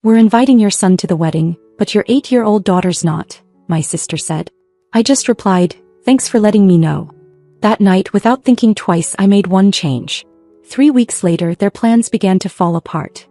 "We're inviting your son to the wedding, but your 8-year-old daughter's not," my sister said. I just replied, "Thanks for letting me know." That night, without thinking twice, I made one change. 3 weeks later, their plans began to fall apart.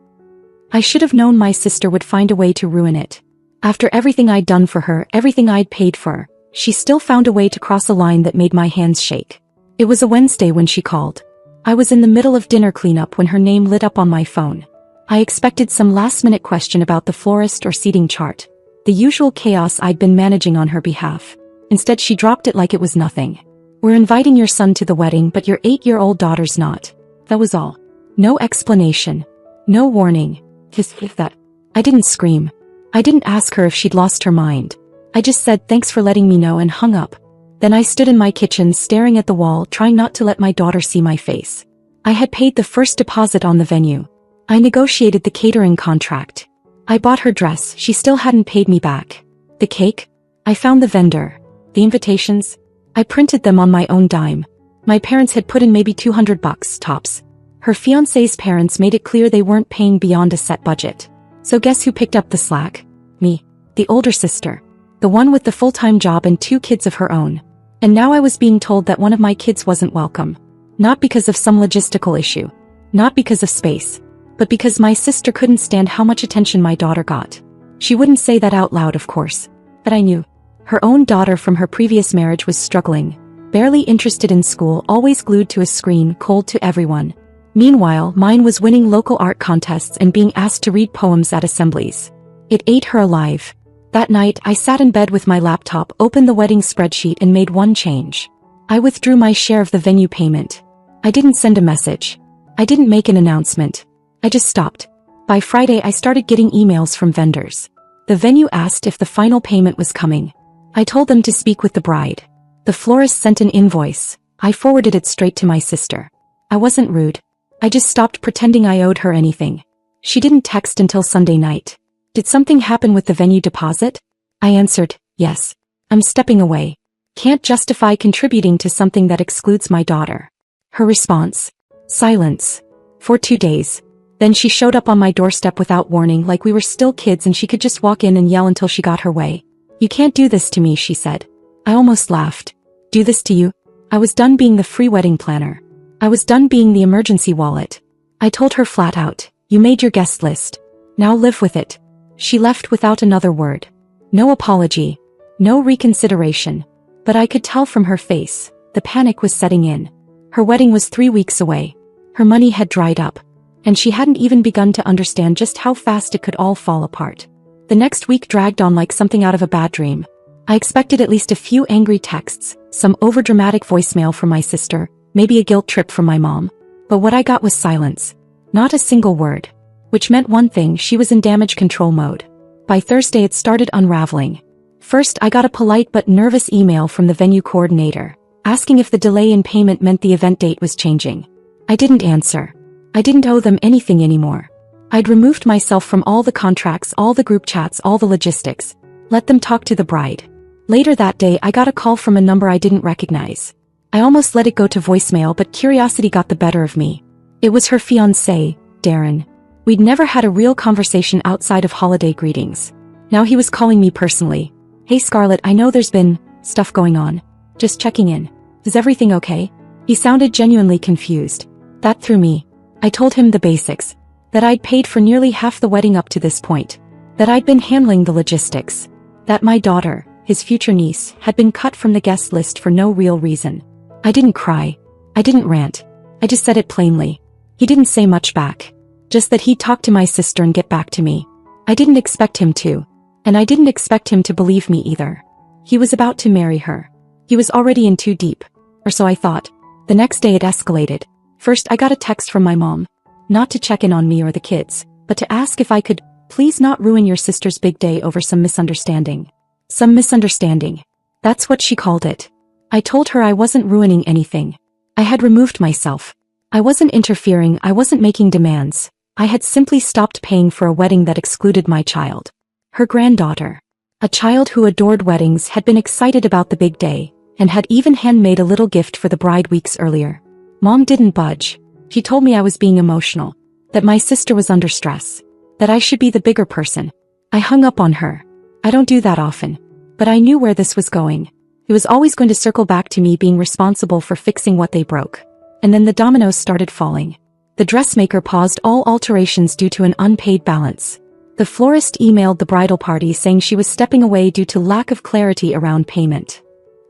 I should have known my sister would find a way to ruin it. After everything I'd done for her, everything I'd paid for, she still found a way to cross a line that made my hands shake. It was a Wednesday when she called. I was in the middle of dinner cleanup when her name lit up on my phone. I expected some last-minute question about the florist or seating chart, the usual chaos I'd been managing on her behalf. Instead, she dropped it like it was nothing. "We're inviting your son to the wedding, but your 8-year-old daughter's not." That was all. No explanation. No warning. Just that. I didn't scream. I didn't ask her if she'd lost her mind. I just said, "Thanks for letting me know," and hung up. Then I stood in my kitchen staring at the wall, trying not to let my daughter see my face. I had paid the first deposit on the venue. I negotiated the catering contract. I bought her dress. She still hadn't paid me back. The cake? I found the vendor. The invitations? I printed them on my own dime. My parents had put in maybe $200 tops. Her fiancé's parents made it clear they weren't paying beyond a set budget. So guess who picked up the slack? Me. The older sister. The one with the full-time job and 2 kids of her own. And now I was being told that one of my kids wasn't welcome. Not because of some logistical issue. Not because of space. But because my sister couldn't stand how much attention my daughter got. She wouldn't say that out loud, of course. But I knew. Her own daughter from her previous marriage was struggling. Barely interested in school, always glued to a screen, cold to everyone. Meanwhile, mine was winning local art contests and being asked to read poems at assemblies. It ate her alive. That night, I sat in bed with my laptop, opened the wedding spreadsheet and made one change. I withdrew my share of the venue payment. I didn't send a message. I didn't make an announcement. I just stopped. By Friday, I started getting emails from vendors. The venue asked if the final payment was coming. I told them to speak with the bride. The florist sent an invoice. I forwarded it straight to my sister. I wasn't rude. I just stopped pretending I owed her anything. She didn't text until Sunday night. "Did something happen with the venue deposit?" I answered, "Yes. I'm stepping away. Can't justify contributing to something that excludes my daughter." Her response? Silence. For 2 days. Then she showed up on my doorstep without warning, like we were still kids and she could just walk in and yell until she got her way. "You can't do this to me," she said. I almost laughed. "Do this to you?" I was done being the free wedding planner. I was done being the emergency wallet. I told her flat out, "You made your guest list. Now live with it." She left without another word. No apology. No reconsideration. But I could tell from her face, the panic was setting in. Her wedding was 3 weeks away. Her money had dried up. And she hadn't even begun to understand just how fast it could all fall apart. The next week dragged on like something out of a bad dream. I expected at least a few angry texts, some overdramatic voicemail from my sister, maybe a guilt trip from my mom. But what I got was silence. Not a single word. Which meant one thing: she was in damage control mode. By Thursday it started unraveling. First, I got a polite but nervous email from the venue coordinator, asking if the delay in payment meant the event date was changing. I didn't answer. I didn't owe them anything anymore. I'd removed myself from all the contracts, all the group chats, all the logistics. Let them talk to the bride. Later that day, I got a call from a number I didn't recognize. I almost let it go to voicemail, but curiosity got the better of me. It was her fiancé, Darren. We'd never had a real conversation outside of holiday greetings. Now he was calling me personally. "Hey Scarlett, I know there's been stuff going on. Just checking in. Is everything okay?" He sounded genuinely confused. That threw me. I told him the basics. That I'd paid for nearly half the wedding up to this point. That I'd been handling the logistics. That my daughter, his future niece, had been cut from the guest list for no real reason. I didn't cry. I didn't rant. I just said it plainly. He didn't say much back. Just that he'd talk to my sister and get back to me. I didn't expect him to. And I didn't expect him to believe me either. He was about to marry her. He was already in too deep. Or so I thought. The next day it escalated. First, I got a text from my mom. Not to check in on me or the kids, but to ask if I could please not ruin your sister's big day over some misunderstanding. Some misunderstanding. That's what she called it. I told her I wasn't ruining anything. I had removed myself. I wasn't interfering, I wasn't making demands. I had simply stopped paying for a wedding that excluded my child. Her granddaughter. A child who adored weddings, had been excited about the big day, and had even handmade a little gift for the bride weeks earlier. Mom didn't budge. She told me I was being emotional. That my sister was under stress. that I should be the bigger person. I hung up on her. I don't do that often. But I knew where this was going. It was always going to circle back to me being responsible for fixing what they broke. And then the dominoes started falling. The dressmaker paused all alterations due to an unpaid balance. The florist emailed the bridal party saying she was stepping away due to lack of clarity around payment.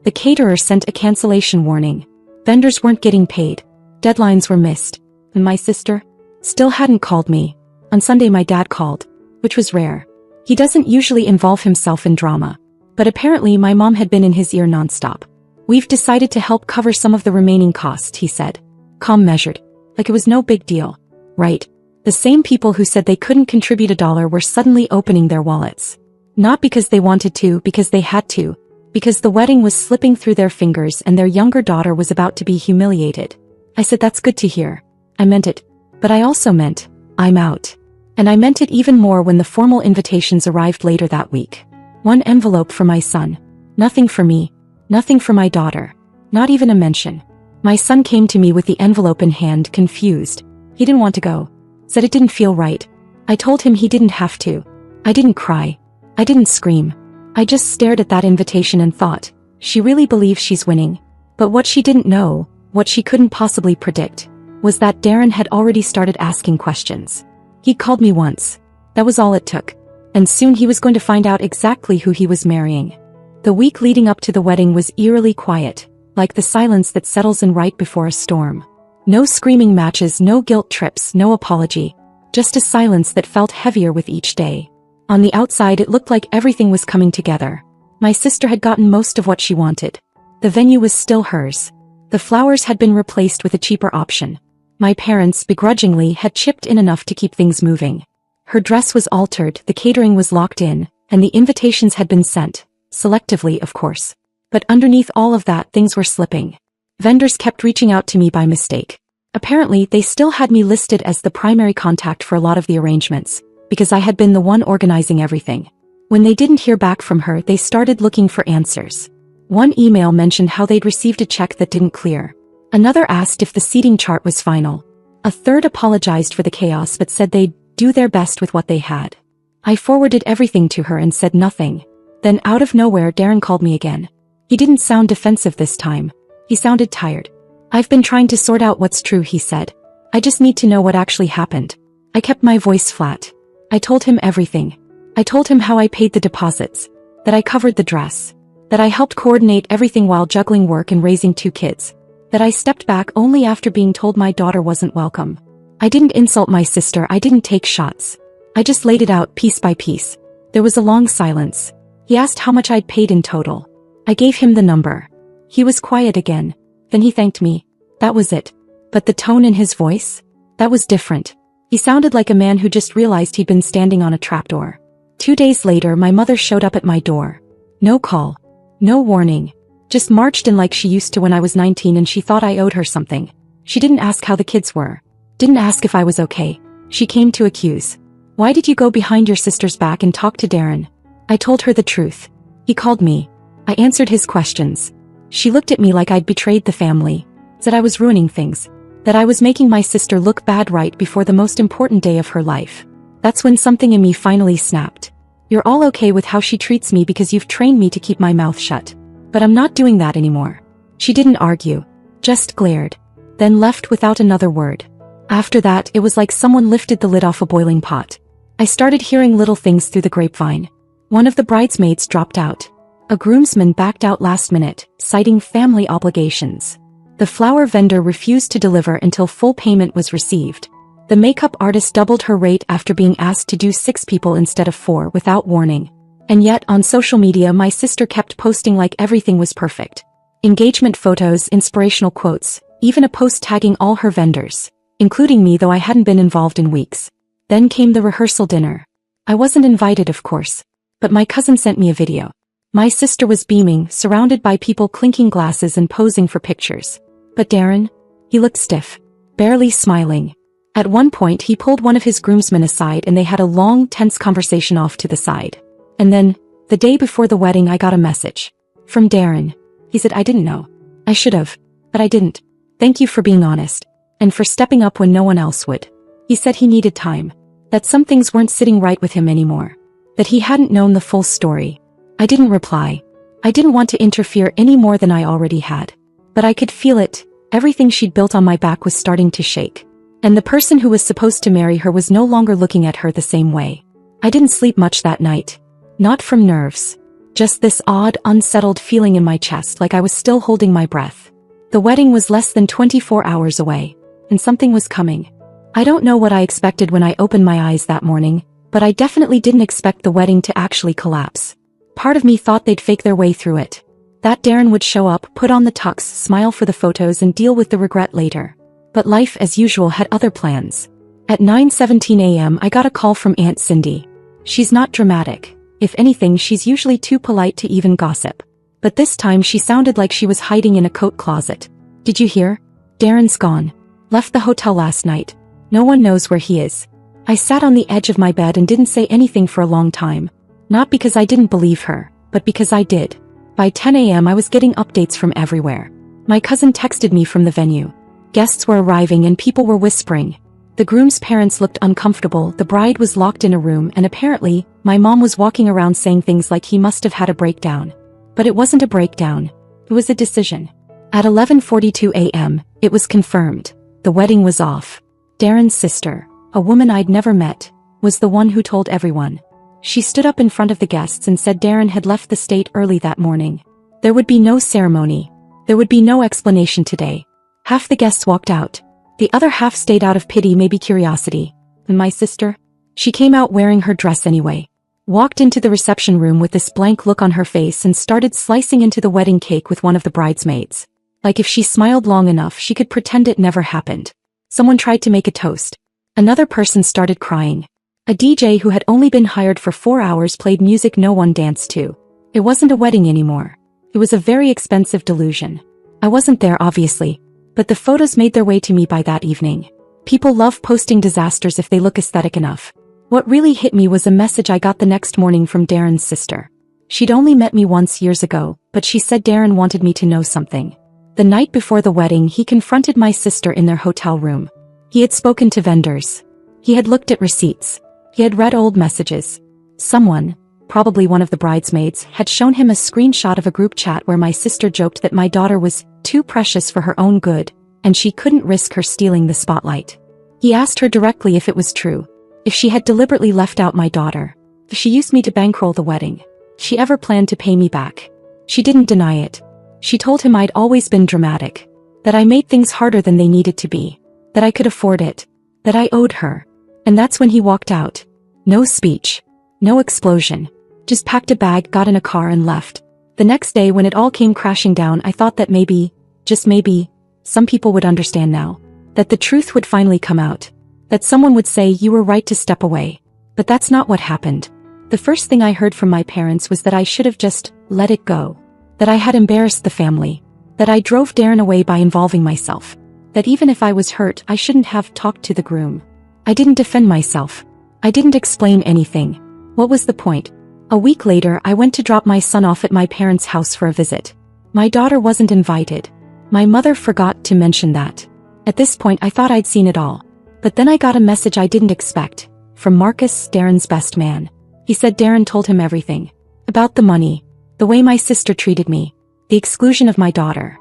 The caterer sent a cancellation warning. Vendors weren't getting paid. Deadlines were missed. And my sister still hadn't called me. On Sunday my dad called, which was rare. He doesn't usually involve himself in drama. But apparently my mom had been in his ear nonstop. We've decided to help cover some of the remaining costs, he said. Calm measured. Like it was no big deal. Right. The same people who said they couldn't contribute $1 were suddenly opening their wallets. Not because they wanted to, because they had to. Because the wedding was slipping through their fingers and their younger daughter was about to be humiliated. I said that's good to hear. I meant it. But I also meant, I'm out. And I meant it even more when the formal invitations arrived later that week. One envelope for my son. Nothing for me. Nothing for my daughter. Not even a mention. My son came to me with the envelope in hand, confused. He didn't want to go. Said it didn't feel right. I told him he didn't have to. I didn't cry. I didn't scream. I just stared at that invitation and thought, she really believes she's winning. But what she didn't know, what she couldn't possibly predict, was that Darren had already started asking questions. He called me once. That was all it took. And soon he was going to find out exactly who he was marrying. The week leading up to the wedding was eerily quiet, like the silence that settles in right before a storm. No screaming matches, no guilt trips, no apology. Just a silence that felt heavier with each day. On the outside it looked like everything was coming together. My sister had gotten most of what she wanted. The venue was still hers. The flowers had been replaced with a cheaper option. My parents, begrudgingly, had chipped in enough to keep things moving. Her dress was altered, the catering was locked in, and the invitations had been sent. Selectively, of course. But underneath all of that, things were slipping. Vendors kept reaching out to me by mistake. Apparently, they still had me listed as the primary contact for a lot of the arrangements, because I had been the one organizing everything. When they didn't hear back from her, they started looking for answers. One email mentioned how they'd received a check that didn't clear. Another asked if the seating chart was final. A third apologized for the chaos but said they'd do their best with what they had. I forwarded everything to her and said nothing. Then out of nowhere, Darren called me again. He didn't sound defensive this time. He sounded tired. I've been trying to sort out what's true, he said. I just need to know what actually happened. I kept my voice flat. I told him everything. I told him how I paid the deposits, that I covered the dress, that I helped coordinate everything while juggling work and raising 2 kids, that I stepped back only after being told my daughter wasn't welcome. I didn't insult my sister, I didn't take shots. I just laid it out piece by piece. There was a long silence. He asked how much I'd paid in total. I gave him the number. He was quiet again. Then he thanked me. That was it. But the tone in his voice? That was different. He sounded like a man who just realized he'd been standing on a trapdoor. 2 days later, my mother showed up at my door. No call. No warning. Just marched in like she used to when I was 19 and she thought I owed her something. She didn't ask how the kids were. Didn't ask if I was okay. She came to accuse. Why did you go behind your sister's back and talk to Darren? I told her the truth. He called me. I answered his questions. She looked at me like I'd betrayed the family. Said I was ruining things. That I was making my sister look bad right before the most important day of her life. That's when something in me finally snapped. You're all okay with how she treats me because you've trained me to keep my mouth shut. But I'm not doing that anymore. She didn't argue. Just glared. Then left without another word. After that, it was like someone lifted the lid off a boiling pot. I started hearing little things through the grapevine. One of the bridesmaids dropped out. A groomsman backed out last minute, citing family obligations. The flower vendor refused to deliver until full payment was received. The makeup artist doubled her rate after being asked to do 6 people instead of 4 without warning. And yet, on social media, my sister kept posting like everything was perfect. Engagement photos, inspirational quotes, even a post tagging all her vendors, including me, though I hadn't been involved in weeks. Then came the rehearsal dinner. I wasn't invited, of course, but my cousin sent me a video. My sister was beaming, surrounded by people clinking glasses and posing for pictures. But Darren? He looked stiff, barely smiling. At one point, he pulled one of his groomsmen aside and they had a long, tense conversation off to the side. And then, the day before the wedding, I got a message. From Darren. He said, I didn't know. I should have. But I didn't. Thank you for being honest. And for stepping up when no one else would. He said he needed time. That some things weren't sitting right with him anymore. That he hadn't known the full story. I didn't reply. I didn't want to interfere any more than I already had. But I could feel it. Everything she'd built on my back was starting to shake. And the person who was supposed to marry her was no longer looking at her the same way. I didn't sleep much that night. Not from nerves. Just this odd, unsettled feeling in my chest, like I was still holding my breath. The wedding was less than 24 hours away. And something was coming. I don't know what I expected when I opened my eyes that morning, but I definitely didn't expect the wedding to actually collapse. Part of me thought they'd fake their way through it. That Darren would show up, put on the tux, smile for the photos and deal with the regret later. But life as usual had other plans. At 9:17 a.m. I got a call from Aunt Cindy. She's not dramatic. If anything, she's usually too polite to even gossip. But this time she sounded like she was hiding in a coat closet. Did you hear? Darren's gone. Left the hotel last night. No one knows where he is. I sat on the edge of my bed and didn't say anything for a long time. Not because I didn't believe her, but because I did. By 10 a.m. I was getting updates from everywhere. My cousin texted me from the venue. Guests were arriving and people were whispering. The groom's parents looked uncomfortable, the bride was locked in a room, and apparently, my mom was walking around saying things like he must have had a breakdown. But it wasn't a breakdown. It was a decision. At 11:42 a.m., it was confirmed. The wedding was off. Darren's sister, a woman I'd never met, was the one who told everyone. She stood up in front of the guests and said Darren had left the state early that morning. There would be no ceremony. There would be no explanation today. Half the guests walked out. The other half stayed out of pity, maybe curiosity. And my sister? She came out wearing her dress anyway. Walked into the reception room with this blank look on her face and started slicing into the wedding cake with one of the bridesmaids. Like if she smiled long enough, she could pretend it never happened. Someone tried to make a toast. Another person started crying. A DJ who had only been hired for 4 hours played music no one danced to. It wasn't a wedding anymore. It was a very expensive delusion. I wasn't there, obviously. But the photos made their way to me by that evening. People love posting disasters if they look aesthetic enough. What really hit me was a message I got the next morning from Darren's sister. She'd only met me once years ago, but she said Darren wanted me to know something. The night before the wedding, he confronted my sister in their hotel room. He had spoken to vendors. He had looked at receipts. He had read old messages. Someone, probably one of the bridesmaids, had shown him a screenshot of a group chat where my sister joked that my daughter was too precious for her own good, and she couldn't risk her stealing the spotlight. He asked her directly if it was true, if she had deliberately left out my daughter, if she used me to bankroll the wedding, she ever planned to pay me back. She didn't deny it. She told him I'd always been dramatic, that I made things harder than they needed to be, that I could afford it, that I owed her. And that's when he walked out. No speech. No explosion. Just packed a bag, got in a car and left. The next day when it all came crashing down, I thought that maybe, just maybe, some people would understand now. That the truth would finally come out. That someone would say you were right to step away. But that's not what happened. The first thing I heard from my parents was that I should have just let it go. That I had embarrassed the family. That I drove Darren away by involving myself. That even if I was hurt, I shouldn't have talked to the groom. I didn't defend myself. I didn't explain anything. What was the point? A week later, I went to drop my son off at my parents' house for a visit. My daughter wasn't invited. My mother forgot to mention that. At this point, I thought I'd seen it all. But then I got a message I didn't expect. From Marcus, Darren's best man. He said Darren told him everything. About the money. The way my sister treated me. The exclusion of my daughter.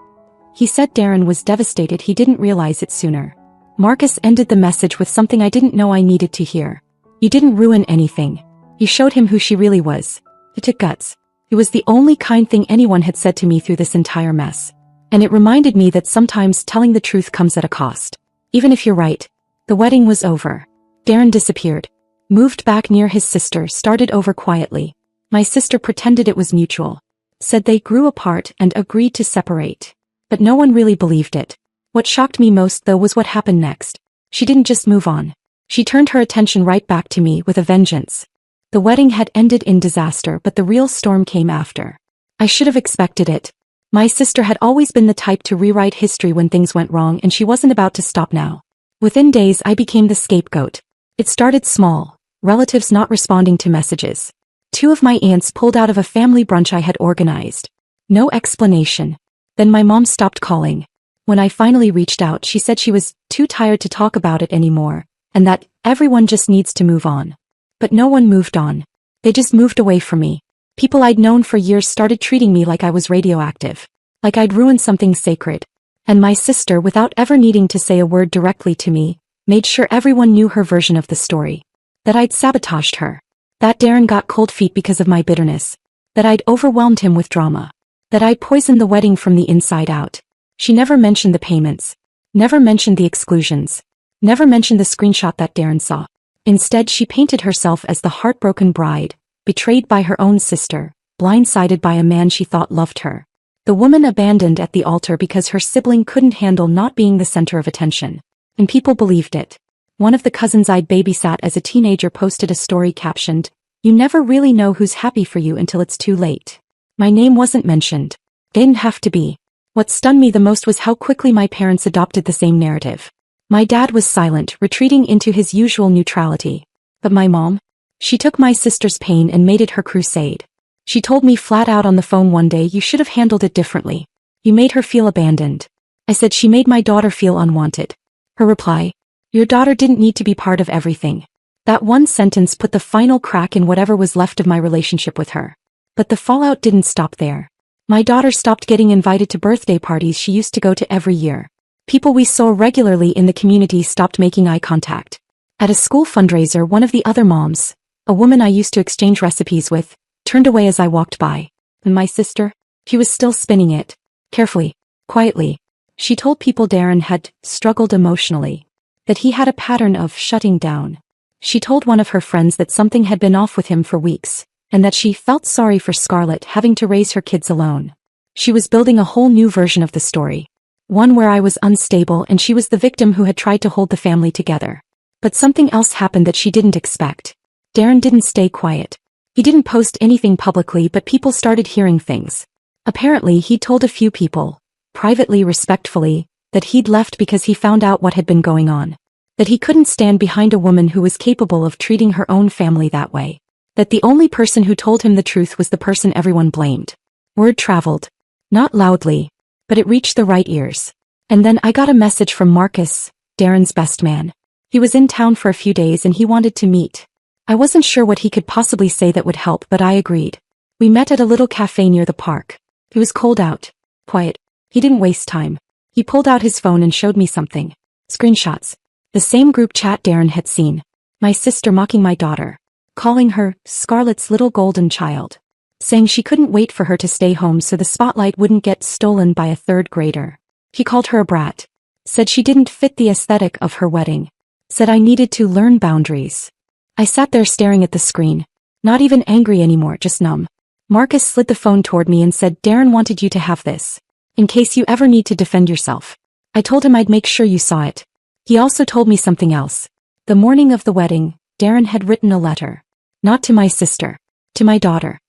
He said Darren was devastated he didn't realize it sooner. Marcus ended the message with something I didn't know I needed to hear. You didn't ruin anything. You showed him who she really was. It took guts. It was the only kind thing anyone had said to me through this entire mess. And it reminded me that sometimes telling the truth comes at a cost. Even if you're right. The wedding was over. Darren disappeared. Moved back near his sister, started over quietly. My sister pretended it was mutual. Said they grew apart and agreed to separate. But no one really believed it. What shocked me most though was what happened next. She didn't just move on. She turned her attention right back to me with a vengeance. The wedding had ended in disaster, but the real storm came after. I should have expected it. My sister had always been the type to rewrite history when things went wrong, and she wasn't about to stop now. Within days I became the scapegoat. It started small. Relatives not responding to messages. 2 of my aunts pulled out of a family brunch I had organized. No explanation. Then my mom stopped calling. When I finally reached out, she said she was too tired to talk about it anymore, and that everyone just needs to move on. But no one moved on. They just moved away from me. People I'd known for years started treating me like I was radioactive, like I'd ruined something sacred. And my sister, without ever needing to say a word directly to me, made sure everyone knew her version of the story. That I'd sabotaged her. That Darren got cold feet because of my bitterness. That I'd overwhelmed him with drama. That I'd poisoned the wedding from the inside out. She never mentioned the payments. Never mentioned the exclusions. Never mentioned the screenshot that Darren saw. Instead, she painted herself as the heartbroken bride, betrayed by her own sister, blindsided by a man she thought loved her. The woman abandoned at the altar because her sibling couldn't handle not being the center of attention. And people believed it. One of the cousins I'd babysat as a teenager posted a story captioned, "You never really know who's happy for you until it's too late." My name wasn't mentioned. Didn't have to be. What stunned me the most was how quickly my parents adopted the same narrative. My dad was silent, retreating into his usual neutrality. But my mom? She took my sister's pain and made it her crusade. She told me flat out on the phone one day, "You should have handled it differently. You made her feel abandoned." I said, "She made my daughter feel unwanted." Her reply, "Your daughter didn't need to be part of everything." That one sentence put the final crack in whatever was left of my relationship with her. But the fallout didn't stop there. My daughter stopped getting invited to birthday parties she used to go to every year. People we saw regularly in the community stopped making eye contact. At a school fundraiser, one of the other moms, a woman I used to exchange recipes with, turned away as I walked by. And my sister? She was still spinning it. Carefully. Quietly. She told people Darren had struggled emotionally. That he had a pattern of shutting down. She told one of her friends that something had been off with him for weeks, and that she felt sorry for Scarlett having to raise her kids alone. She was building a whole new version of the story. One where I was unstable and she was the victim who had tried to hold the family together. But something else happened that she didn't expect. Darren didn't stay quiet. He didn't post anything publicly, but people started hearing things. Apparently, he told a few people, privately, respectfully, that he'd left because he found out what had been going on. That he couldn't stand behind a woman who was capable of treating her own family that way. That the only person who told him the truth was the person everyone blamed. Word traveled. Not loudly, but it reached the right ears. And then I got a message from Marcus, Darren's best man. He was in town for a few days and he wanted to meet. I wasn't sure what he could possibly say that would help, but I agreed. We met at a little cafe near the park. It was cold out. Quiet. He didn't waste time. He pulled out his phone and showed me something. Screenshots. The same group chat Darren had seen. My sister mocking my daughter. Calling her Scarlett's little golden child. Saying she couldn't wait for her to stay home so the spotlight wouldn't get stolen by a third grader. He called her a brat. Said she didn't fit the aesthetic of her wedding. Said I needed to learn boundaries. I sat there staring at the screen. Not even angry anymore, just numb. Marcus slid the phone toward me and said, "Darren wanted you to have this. In case you ever need to defend yourself." I told him I'd make sure you saw it. He also told me something else. The morning of the wedding, Darren had written a letter. Not to my sister. To my daughter.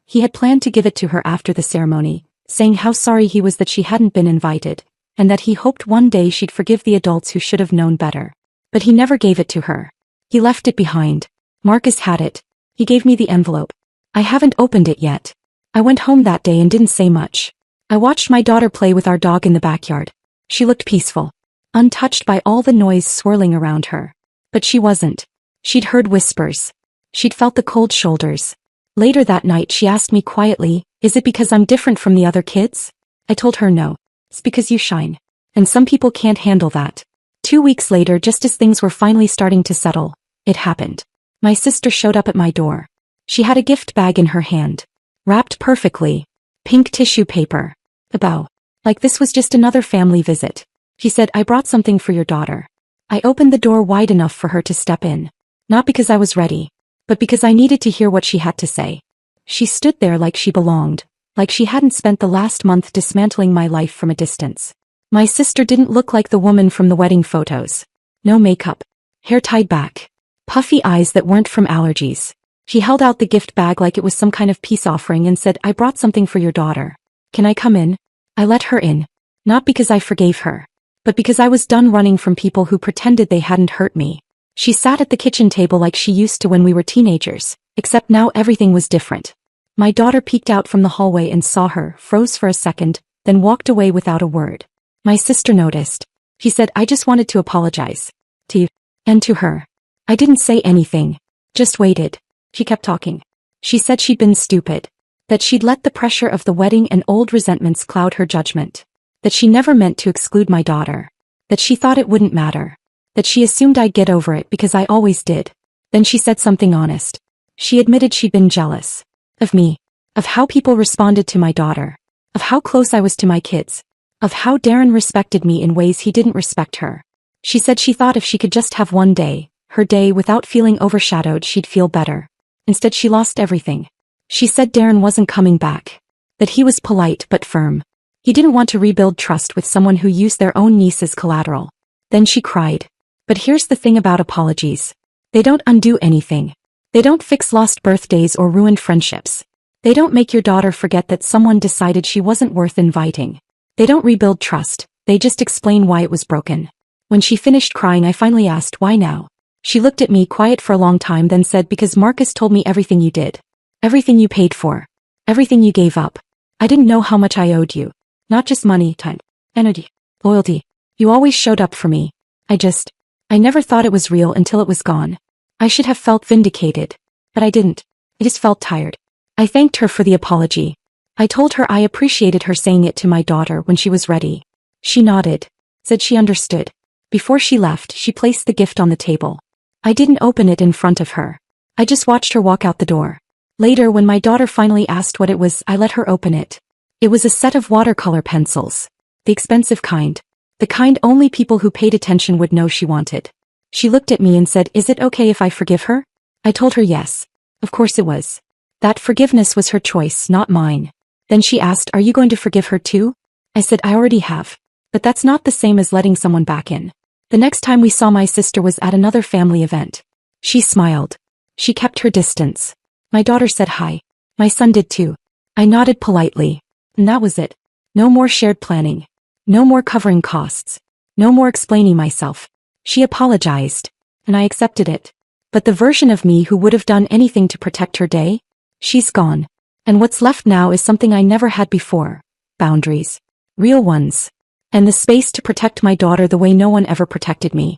He had planned to give it to her after the ceremony, saying how sorry he was that she hadn't been invited, and that he hoped one day she'd forgive the adults who should have known better. But he never gave it to her. He left it behind. Marcus had it. He gave me the envelope. I haven't opened it yet. I went home that day and didn't say much. I watched my daughter play with our dog in the backyard. She looked peaceful, untouched by all the noise swirling around her. But she wasn't. She'd heard whispers. She'd felt the cold shoulders. Later that night she asked me quietly, "Is it because I'm different from the other kids?" I told her no. It's because you shine. And some people can't handle that. 2 weeks later, just as things were finally starting to settle, it happened. My sister showed up at my door. She had a gift bag in her hand. Wrapped perfectly. Pink tissue paper. A bow. Like this was just another family visit. She said, "I brought something for your daughter." I opened the door wide enough for her to step in. Not because I was ready, but because I needed to hear what she had to say. She stood there like she belonged, like she hadn't spent the last month dismantling my life from a distance. My sister didn't look like the woman from the wedding photos. No makeup. Hair tied back. Puffy eyes that weren't from allergies. She held out the gift bag like it was some kind of peace offering and said, "I brought something for your daughter. Can I come in?" I let her in. Not because I forgave her, but because I was done running from people who pretended they hadn't hurt me. She sat at the kitchen table like she used to when we were teenagers, except now everything was different. My daughter peeked out from the hallway and saw her, froze for a second, then walked away without a word. My sister noticed. She said, "I just wanted to apologize. To you." And to her. I didn't say anything. Just waited. She kept talking. She said she'd been stupid. That she'd let the pressure of the wedding and old resentments cloud her judgment. That she never meant to exclude my daughter. That she thought it wouldn't matter. That she assumed I'd get over it because I always did. Then she said something honest. She admitted she'd been jealous. Of me. Of how people responded to my daughter. Of how close I was to my kids. Of how Darren respected me in ways he didn't respect her. She said she thought if she could just have one day, her day without feeling overshadowed, she'd feel better. Instead she lost everything. She said Darren wasn't coming back. That he was polite but firm. He didn't want to rebuild trust with someone who used their own niece as collateral. Then she cried. But here's the thing about apologies. They don't undo anything. They don't fix lost birthdays or ruined friendships. They don't make your daughter forget that someone decided she wasn't worth inviting. They don't rebuild trust, they just explain why it was broken. When she finished crying, I finally asked, why now? She looked at me quiet for a long time, then said, because Marcus told me everything you did. Everything you paid for. Everything you gave up. I didn't know how much I owed you. Not just money, time, energy, loyalty. You always showed up for me. I never thought it was real until it was gone. I should have felt vindicated. But I didn't. I just felt tired. I thanked her for the apology. I told her I appreciated her saying it to my daughter when she was ready. She nodded. Said she understood. Before she left, she placed the gift on the table. I didn't open it in front of her. I just watched her walk out the door. Later, when my daughter finally asked what it was, I let her open it. It was a set of watercolor pencils. The expensive kind. The kind only people who paid attention would know she wanted. She looked at me and said, is it okay if I forgive her? I told her yes. Of course it was. That forgiveness was her choice, not mine. Then she asked, are you going to forgive her too? I said, I already have. But that's not the same as letting someone back in. The next time we saw my sister was at another family event. She smiled. She kept her distance. My daughter said hi. My son did too. I nodded politely. And that was it. No more shared planning. No more covering costs. No more explaining myself. She apologized. And I accepted it. But the version of me who would have done anything to protect her day? She's gone. And what's left now is something I never had before. Boundaries. Real ones. And the space to protect my daughter the way no one ever protected me.